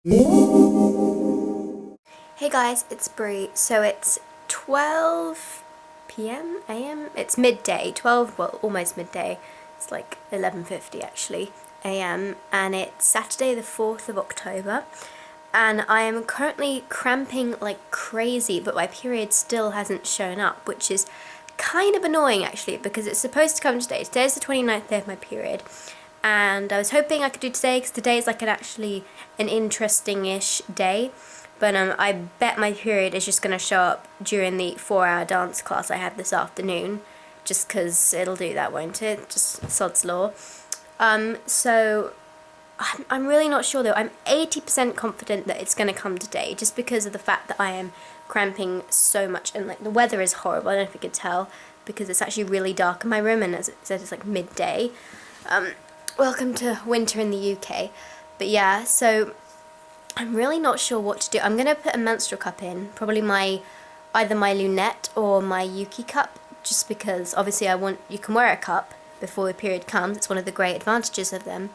Hey guys, it's Brie. So it's 12 p.m. a.m. It's midday, 12, well, almost midday. It's like 11:50 actually a.m. and it's Saturday the 4th of October. And I am currently cramping like crazy, but my period still hasn't shown up, which is kind of annoying actually, because it's supposed to come today. Today's the 29th day of my period. And I was hoping I could do today because today is like an interesting-ish day, but I bet my period is just going to show up during the 4-hour dance class I have this afternoon, just because it'll do that, won't it? Just sod's law. So I'm really not sure though. I'm 80% confident that it's going to come today, just because of the fact that I am cramping so much, and like the weather is horrible. I don't know if you could tell, because it's actually really dark in my room, and as it says, it's like midday. Welcome to winter in the UK. But yeah, so I'm really not sure what to do. I'm going to put a menstrual cup in, probably either my lunette or my Yuki cup, just because obviously you can wear a cup before the period comes. It's one of the great advantages of them.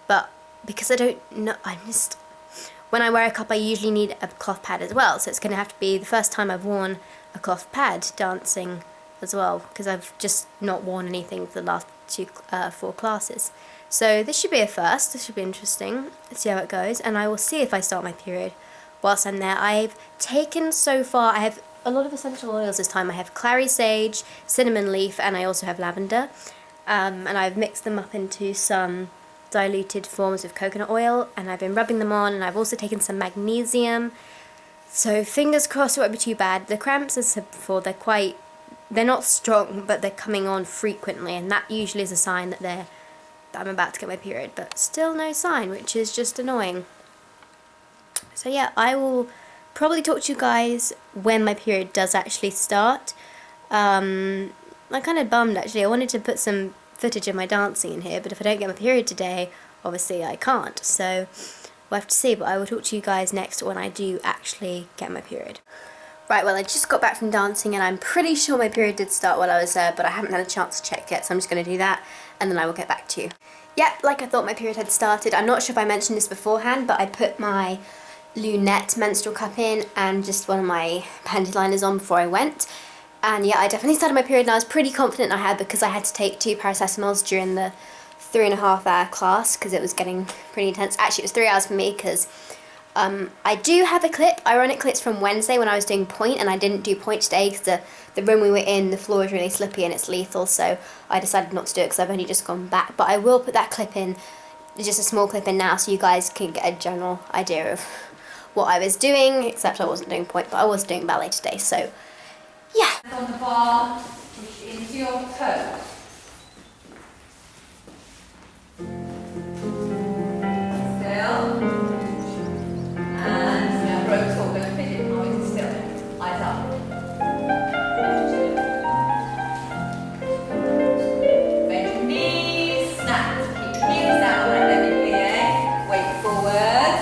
But because I don't know, when I wear a cup I usually need a cloth pad as well, so it's going to have to be the first time I've worn a cloth pad dancing as well, because I've just not worn anything for the last 4 classes. So this should be a first. This should be interesting. Let's see how it goes, and I will see if I start my period whilst I'm there. I've taken so far, I have a lot of essential oils this time. I have clary sage, cinnamon leaf, and I also have lavender. And I've mixed them up into some diluted forms of coconut oil, and I've been rubbing them on, and I've also taken some magnesium. So fingers crossed it won't be too bad. The cramps, as I said before, they're not strong, but they're coming on frequently, and that usually is a sign that I'm about to get my period, but still no sign, which is just annoying. So yeah, I will probably talk to you guys when my period does actually start. I'm kind of bummed actually. I wanted to put some footage of my dancing in here, but if I don't get my period today, obviously I can't. So we'll have to see, but I will talk to you guys next when I do actually get my period. Right, well, I just got back from dancing, and I'm pretty sure my period did start while I was there, but I haven't had a chance to check yet, so I'm just going to do that, and then I will get back to you. Yep, like I thought, my period had started. I'm not sure if I mentioned this beforehand, but I put my lunette menstrual cup in and just one of my panty liners on before I went. And yeah, I definitely started my period, and I was pretty confident I had, because I had to take 2 paracetamols during the 3.5-hour class, because it was getting pretty intense. Actually, it was 3 hours for me, because I do have a clip. Ironically, it's from Wednesday when I was doing point, and I didn't do point today because the room we were in, the floor is really slippy and it's lethal, so I decided not to do it because I've only just gone back. But I will put that clip in, just a small clip in now, so you guys can get a general idea of what I was doing, except I wasn't doing point, but I was doing ballet today, so yeah. On the bar, push into your toe. Still. And now ropes all going to fit in, noise still. Eyes up. Bend your knees, snap. Keep your heels down and then you plie. Weight forward.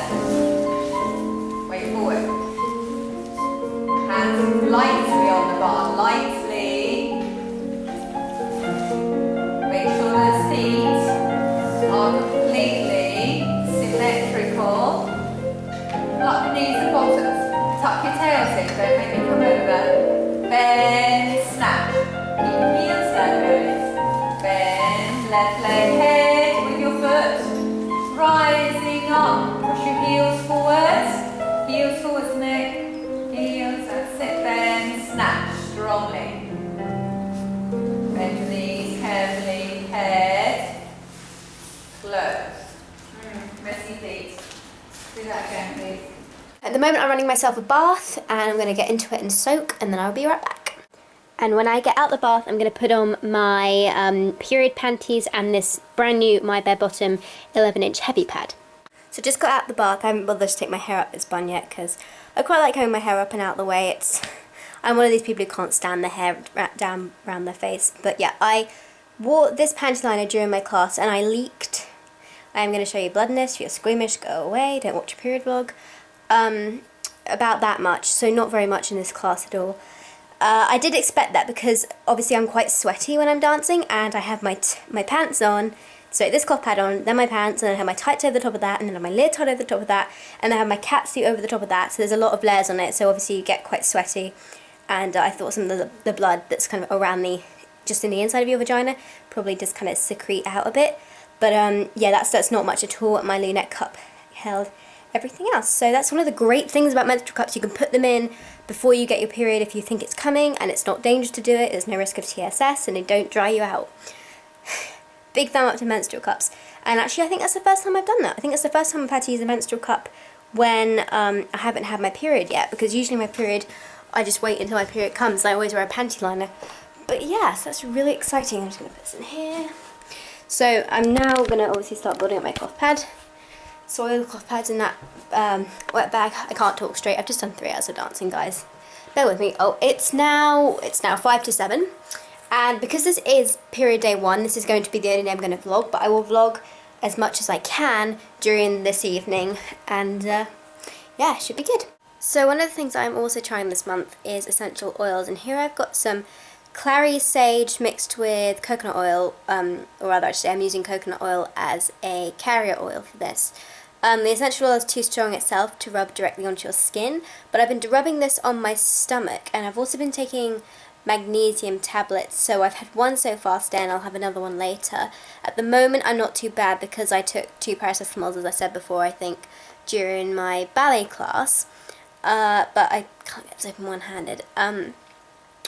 Weight forward. Hands lightly on the bar, lightly. Make sure those feet are completely symmetrical. Lock the knees and bottoms. Tuck your tails in, don't make me come over. Bend, snap. Keep your heels down, guys. Bend, left leg head with your foot. Rising up. Push your heels forwards. Heels forwards, neck. Heels, that's it. Bend, snap strongly. Bend your knees heavily. Head. Close. Messy feet. Do that again, please. At the moment I'm running myself a bath, and I'm going to get into it and soak, and then I'll be right back. And when I get out the bath, I'm going to put on my period panties and this brand new My Bare Bottom 11-inch heavy pad. So just got out the bath. I haven't bothered to take my hair up its bun yet, because I quite like having my hair up and out of the way. I'm one of these people who can't stand the hair down around their face. But yeah, I wore this panty liner during my class, and I leaked. I'm going to show you blood in this. If you're squeamish, go away. Don't watch a period vlog. About that much, so not very much in this class at all. I did expect that, because obviously I'm quite sweaty when I'm dancing, and I have my pants on So this cloth pad on, then my pants, and then I have my tights over the top of that, and then I have my lid tied over the top of that, and then I have my cat suit over the top of that. So there's a lot of layers on it, so obviously you get quite sweaty. And I thought some of the blood that's kind of around just in the inside of your vagina probably just kind of secrete out a bit. But yeah, that's not much at all. My loo neck cup held everything else. So that's one of the great things about menstrual cups. You can put them in before you get your period if you think it's coming, and it's not dangerous to do it. There's no risk of TSS, and they don't dry you out. Big thumb up to menstrual cups. And actually, I think that's the first time I've done that. I think it's the first time I've had to use a menstrual cup when I haven't had my period yet, because usually my period, I just wait until my period comes. I always wear a panty liner. But yes, that's really exciting. I'm just going to put this in here. So I'm now going to obviously start building up my cloth pad. Soil cloth pads in that wet bag. I can't talk straight. I've just done 3 hours of dancing, guys. Bear with me. Oh, it's now 5 to 7. And because this is period day 1, this is going to be the only day I'm going to vlog, but I will vlog as much as I can during this evening, and yeah, it should be good. So one of the things I'm also trying this month is essential oils, and here I've got some clary sage mixed with coconut oil, or rather actually I'm using coconut oil as a carrier oil for this. The essential oil is too strong itself to rub directly onto your skin, but I've been rubbing this on my stomach, and I've also been taking magnesium tablets, so I've had one so far today and I'll have another one later. At the moment I'm not too bad because I took 2 paracetamols, as I said before, I think, during my ballet class, but I can't get this open one-handed. I'm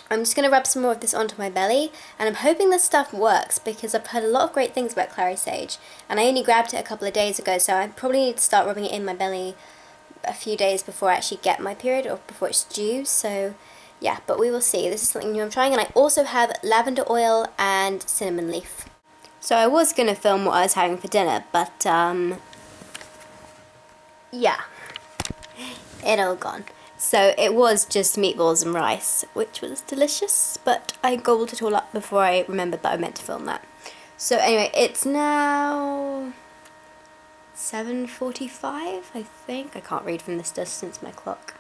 just going to rub some more of this onto my belly, and I'm hoping this stuff works because I've heard a lot of great things about clary sage, and I only grabbed it a couple of days ago, so I probably need to start rubbing it in my belly a few days before I actually get my period, or before it's due, so yeah, but we will see. This is something new I'm trying, and I also have lavender oil and cinnamon leaf. So I was going to film what I was having for dinner, but yeah, it all gone. So it was just meatballs and rice, which was delicious, but I gobbled it all up before I remembered that I meant to film that. So anyway, it's now 7:45, I think. I can't read from this distance, my clock.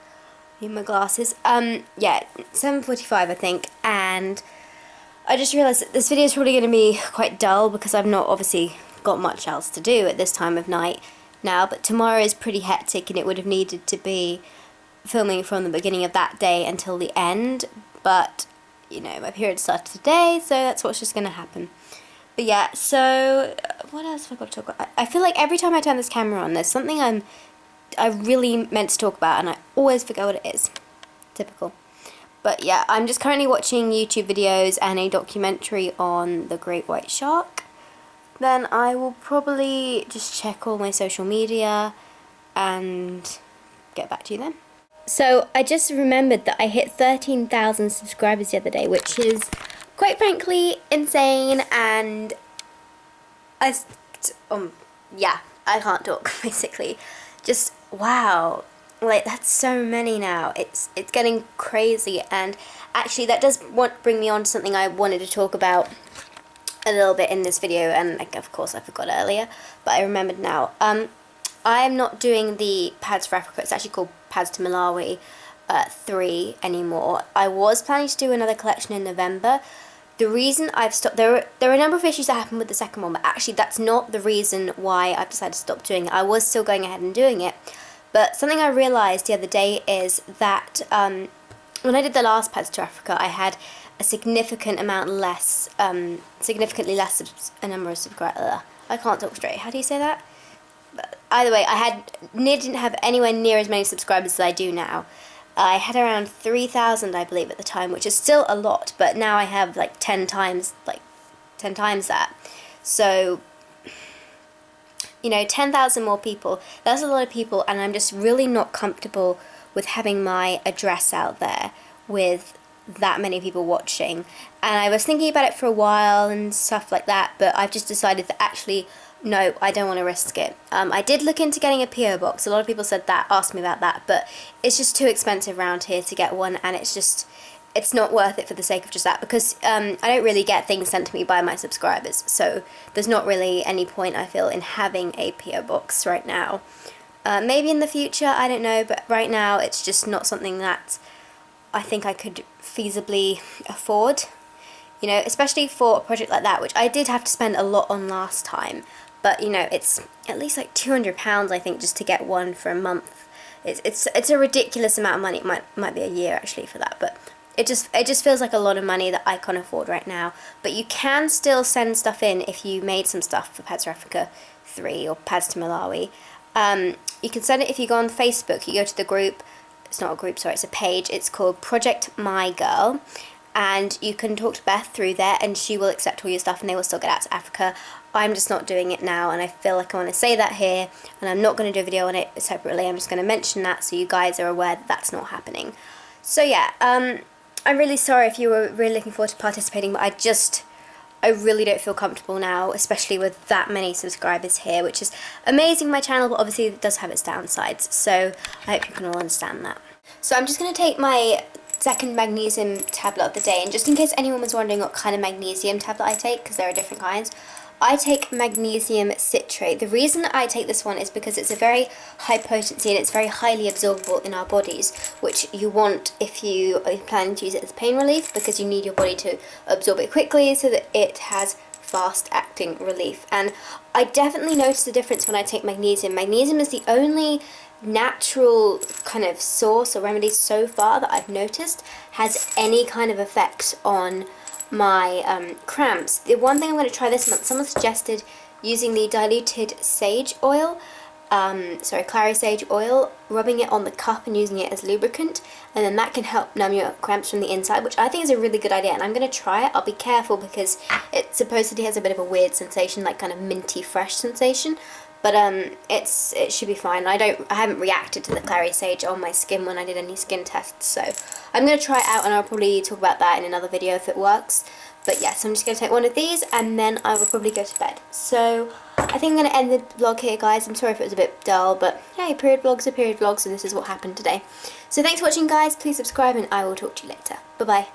Need my glasses. Yeah, 7:45 I think, and I just realised that this video is probably going to be quite dull because I've not obviously got much else to do at this time of night now, but tomorrow is pretty hectic and it would have needed to be filming from the beginning of that day until the end, but you know, my period started today, so that's what's just going to happen. But yeah, so what else have I got to talk about? I feel like every time I turn this camera on, there's something I really meant to talk about and I always forget what it is. Typical. But yeah, I'm just currently watching YouTube videos and a documentary on the great white shark. Then I will probably just check all my social media and get back to you then. So I just remembered that I hit 13,000 subscribers the other day, which is quite frankly insane, and yeah, I can't talk basically. Just wow, like that's so many now. It's getting crazy, and actually that does bring me on to something I wanted to talk about a little bit in this video, and like, of course I forgot earlier, but I remembered now. I am not doing the Pads for Africa, it's actually called Pads to Malawi 3 anymore. I was planning to do another collection in November. The reason I've stopped, there are a number of issues that happened with the second one, but actually that's not the reason why I've decided to stop doing it. I was still going ahead and doing it, but something I realised the other day is that when I did the last Pads to Africa, I had a significantly less a number of subscribers. I can't talk straight. How do you say that? But either way, I didn't have anywhere near as many subscribers as I do now. I had around 3,000, I believe, at the time, which is still a lot, but now I have like 10 times that. So, you know, 10,000 more people, that's a lot of people, and I'm just really not comfortable with having my address out there with that many people watching. And I was thinking about it for a while and stuff like that, but I've just decided that actually, no, I don't want to risk it. I did look into getting a PO box. A lot of people asked me about that, but it's just too expensive around here to get one, and it's not worth it for the sake of just that, because I don't really get things sent to me by my subscribers, so there's not really any point, I feel, in having a PO box right now. Maybe in the future, I don't know, but right now it's just not something that I think I could feasibly afford. you know, especially for a project like that, which I did have to spend a lot on last time. But, you know, it's at least like £200, I think, just to get one for a month. It's a ridiculous amount of money. It might be a year, actually, for that. But it just feels like a lot of money that I can't afford right now. But you can still send stuff in if you made some stuff for Pads for Africa 3 or Pads to Malawi. You can send it if you go on Facebook. You go to the group. It's not a group, sorry, it's a page. It's called Project My Girl. And you can talk to Beth through there, and she will accept all your stuff, and they will still get out to Africa. I'm just not doing it now, and I feel like I want to say that here, and I'm not going to do a video on it separately. I'm just going to mention that so you guys are aware that that's not happening. So yeah, I'm really sorry if you were really looking forward to participating, but I really don't feel comfortable now, especially with that many subscribers here, which is amazing my channel, but obviously it does have its downsides, so I hope you can all understand that. So I'm just going to take my second magnesium tablet of the day, and just in case anyone was wondering what kind of magnesium tablet I take, because there are different kinds, I take magnesium citrate. The reason that I take this one is because it's a very high potency and it's very highly absorbable in our bodies, which you want if you are planning to use it as pain relief, because you need your body to absorb it quickly so that it has fast acting relief. And I definitely notice a difference when I take magnesium. Magnesium is the only natural kind of source or remedy so far that I've noticed has any kind of effect on my cramps. The one thing I'm going to try this month, someone suggested using the diluted sage oil, clary sage oil, rubbing it on the cup and using it as lubricant, and then that can help numb your cramps from the inside, which I think is a really good idea, and I'm going to try it. I'll be careful because it supposedly has a bit of a weird sensation, like kind of minty fresh sensation, but it should be fine. I haven't reacted to the clary sage on my skin when I did any skin tests, so I'm going to try it out, and I'll probably talk about that in another video if it works. But yes, I'm just going to take one of these and then I will probably go to bed. So I think I'm going to end the vlog here, guys. I'm sorry if it was a bit dull, but hey, period vlogs are period vlogs, and this is what happened today. So thanks for watching, guys. Please subscribe and I will talk to you later. Bye bye.